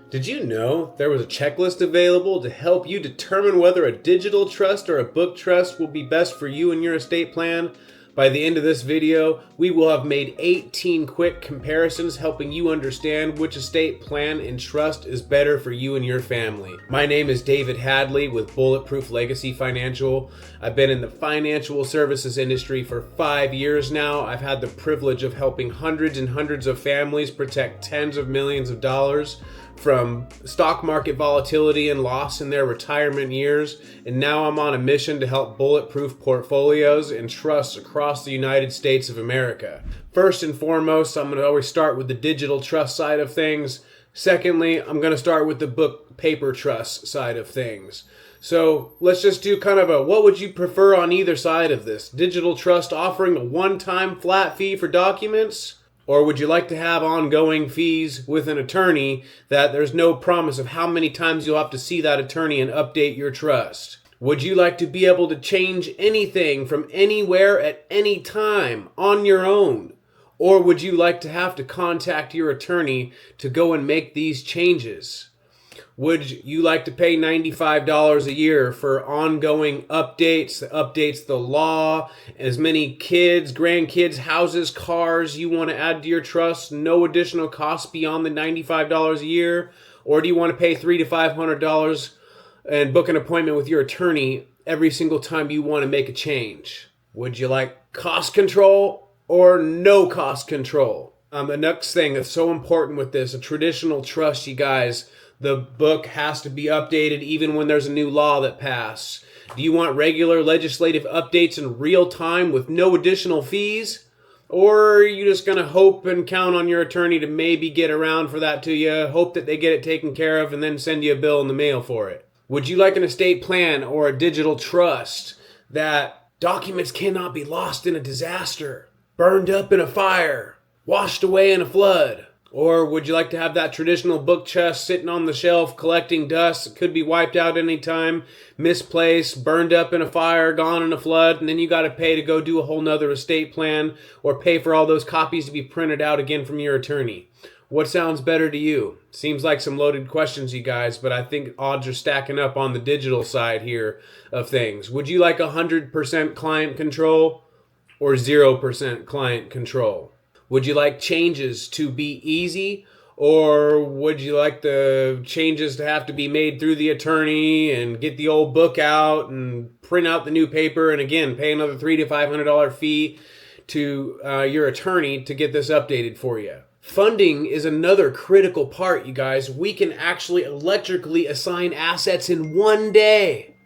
Did you know there was a checklist available to help you determine whether a digital trust or a book trust will be best for you and your estate plan? By the end of this video, we will have made 18 quick comparisons helping you understand which estate plan and trust is better for you and your family. My name is David Hadley with Bulletproof Legacy Financial. I've been in the financial services industry for 5 years now. I've had the privilege of helping hundreds and hundreds of families protect tens of millions of dollars from stock market volatility and loss in their retirement years, and now I'm on a mission to help bulletproof portfolios and trusts across the United States of America. First and foremost, I'm going to always start with the digital trust side of things. Secondly, I'm going to start with the book paper trust side of things. So let's just do kind of a what would you prefer on either side of this? Digital trust offering a one-time flat fee for documents? Or would you like to have ongoing fees with an attorney that there's no promise of how many times you'll have to see that attorney and update your trust? Would you like to be able to change anything from anywhere at any time on your own? Or would you like to have to contact your attorney to go and make these changes? Would you like to pay $95 a year for ongoing updates that updates the law, as many kids, grandkids, houses, cars you want to add to your trust, no additional cost beyond the $95 a year? Or do you want to pay $300 to $500 and book an appointment with your attorney every single time you want to make a change? Would you like cost control or no cost control? The next thing that's so important with this, a traditional trust, you guys, the book has to be updated even when there's a new law that passed. Do you want regular legislative updates in real time with no additional fees? Or are you just going to hope and count on your attorney to maybe get around for that to you, hope that they get it taken care of, and then send you a bill in the mail for it? Would you like an estate plan or a digital trust that documents cannot be lost in a disaster, burned up in a fire, washed away in a flood? Or would you like to have that traditional book chest sitting on the shelf collecting dust? It could be wiped out anytime, misplaced, burned up in a fire, gone in a flood, and then you got to pay to go do a whole nother estate plan or pay for all those copies to be printed out again from your attorney. What sounds better to you? Seems like some loaded questions, you guys, but I think odds are stacking up on the digital side here of things. Would you like 100% client control or 0% client control? Would you like changes to be easy, or would you like the changes to have to be made through the attorney and get the old book out and print out the new paper and again pay another $300 to $500 fee to your attorney to get this updated for you? Funding is another critical part, you guys. We can actually electrically assign assets in one day.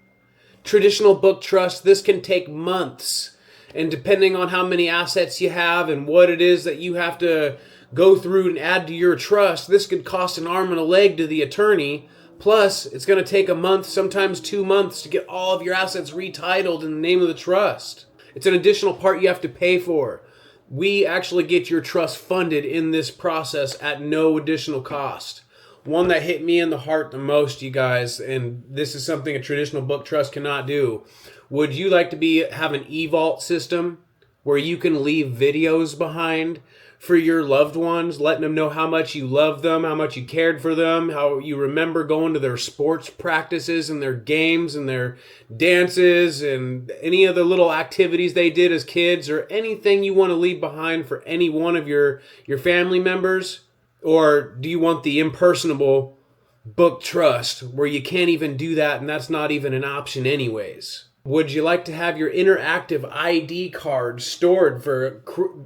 Traditional book trust, this can take months. And depending on how many assets you have and what it is that you have to go through and add to your trust, this could cost an arm and a leg to the attorney. Plus, it's going to take a month, sometimes 2 months, to get all of your assets retitled in the name of the trust. It's an additional part you have to pay for. We actually get your trust funded in this process at no additional cost. One that hit me in the heart the most, you guys, and this is something a traditional book trust cannot do. Would you like to have an e-vault system where you can leave videos behind for your loved ones, letting them know how much you love them, how much you cared for them, how you remember going to their sports practices and their games and their dances and any of the little activities they did as kids, or anything you want to leave behind for any one of your family members? Or do you want the impersonable book trust where you can't even do that and that's not even an option anyways? Would you like to have your interactive ID card stored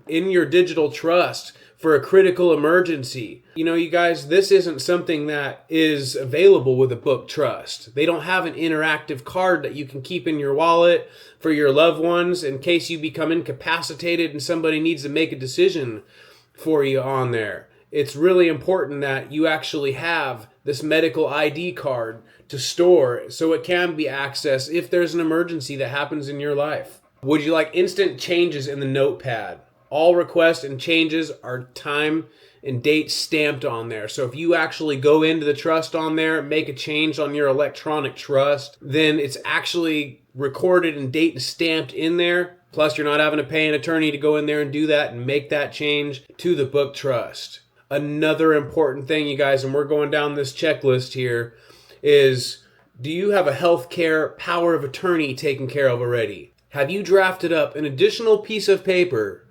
in your digital trust for a critical emergency? You know, you guys, this isn't something that is available with a book trust. They don't have an interactive card that you can keep in your wallet for your loved ones in case you become incapacitated and somebody needs to make a decision for you on there. It's really important that you actually have this medical ID card to store so it can be accessed if there's an emergency that happens in your life. Would you like instant changes in the notepad? All requests and changes are time and date stamped on there. So if you actually go into the trust on there, make a change on your electronic trust, then it's actually recorded and date and stamped in there. Plus, you're not having to pay an attorney to go in there and do that and make that change to the book trust. Another important thing, you guys, and we're going down this checklist here, is do you have a healthcare power of attorney taken care of already? Have you drafted up an additional piece of paper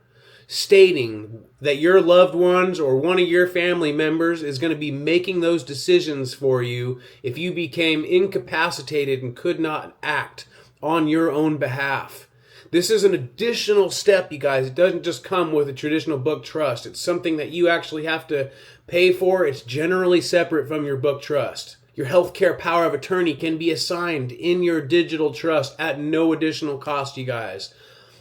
stating that your loved ones or one of your family members is going to be making those decisions for you if you became incapacitated and could not act on your own behalf? This is an additional step, you guys. It doesn't just come with a traditional book trust. It's something that you actually have to pay for. It's generally separate from your book trust. Your healthcare power of attorney can be assigned in your digital trust at no additional cost, you guys.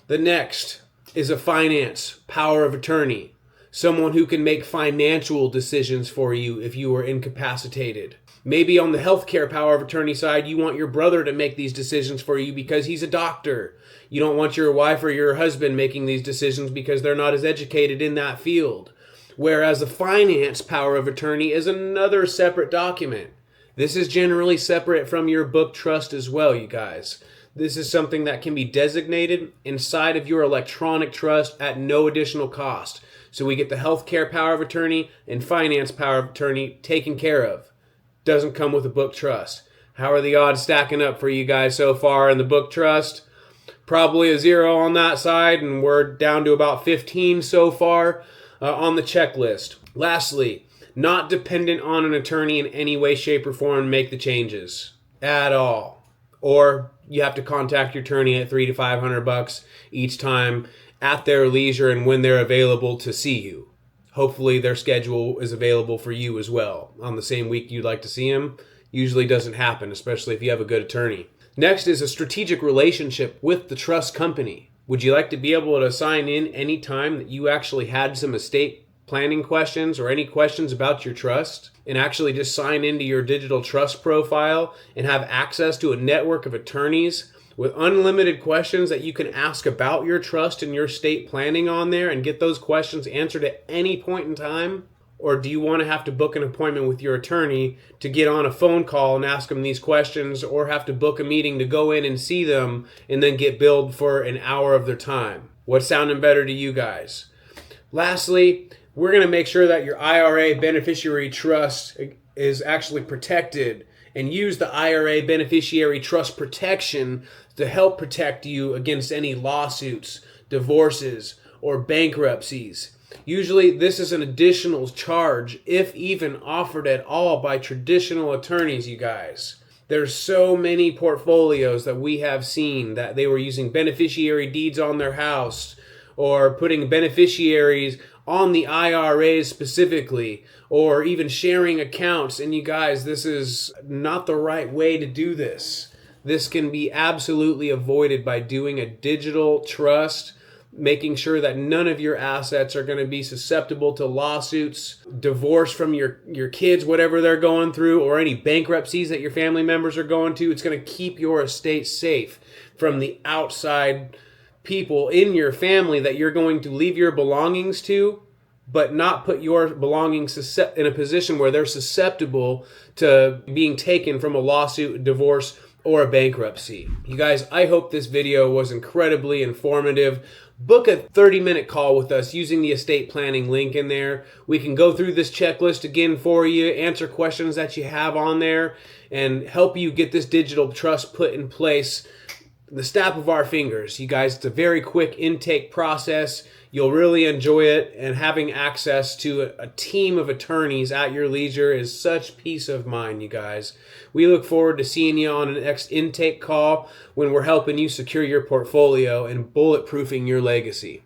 The next is a finance power of attorney. Someone who can make financial decisions for you if you are incapacitated. Maybe on the healthcare power of attorney side, you want your brother to make these decisions for you because he's a doctor. You don't want your wife or your husband making these decisions because they're not as educated in that field. Whereas the finance power of attorney is another separate document. This is generally separate from your book trust as well, you guys. This is something that can be designated inside of your electronic trust at no additional cost. So we get the healthcare power of attorney and finance power of attorney taken care of. Doesn't come with a book trust. How are the odds stacking up for you guys so far in the book trust? Probably a 0 on that side, and we're down to about 15 so far on the checklist. Lastly, not dependent on an attorney in any way, shape, or form to make the changes at all. Or you have to contact your attorney at $300 to $500 each time at their leisure and when they're available to see you. Hopefully their schedule is available for you as well on the same week you'd like to see them. Usually doesn't happen, especially if you have a good attorney. Next is a strategic relationship with the trust company. Would you like to be able to sign in any time that you actually had some estate planning questions or any questions about your trust and actually just sign into your digital trust profile and have access to a network of attorneys with unlimited questions that you can ask about your trust and your estate planning on there and get those questions answered at any point in time? Or do you want to have to book an appointment with your attorney to get on a phone call and ask them these questions, or have to book a meeting to go in and see them and then get billed for an hour of their time? What's sounding better to you guys? Lastly, we're going to make sure that your IRA beneficiary trust is actually protected and use the IRA beneficiary trust protection to help protect you against any lawsuits, divorces, or bankruptcies. Usually this is an additional charge, if even offered at all, by traditional attorneys, you guys. There's so many portfolios that we have seen that they were using beneficiary deeds on their house or putting beneficiaries on the IRAs specifically, or even sharing accounts. And you guys, this is not the right way to do this. This can be absolutely avoided by doing a digital trust, making sure that none of your assets are going to be susceptible to lawsuits, divorce from your kids, whatever they're going through, or any bankruptcies that your family members are going to. It's going to keep your estate safe from the outside people in your family that you're going to leave your belongings to, but not put your belongings in a position where they're susceptible to being taken from a lawsuit, divorce, or a bankruptcy. You guys, I hope this video was incredibly informative. Book a 30-minute call with us using the estate planning link in there. We can go through this checklist again for you, answer questions that you have on there, and help you get this digital trust put in place. The snap of our fingers. You guys, it's a very quick intake process. You'll really enjoy it, and having access to a team of attorneys at your leisure is such peace of mind, you guys. We look forward to seeing you on the next intake call when we're helping you secure your portfolio and bulletproofing your legacy.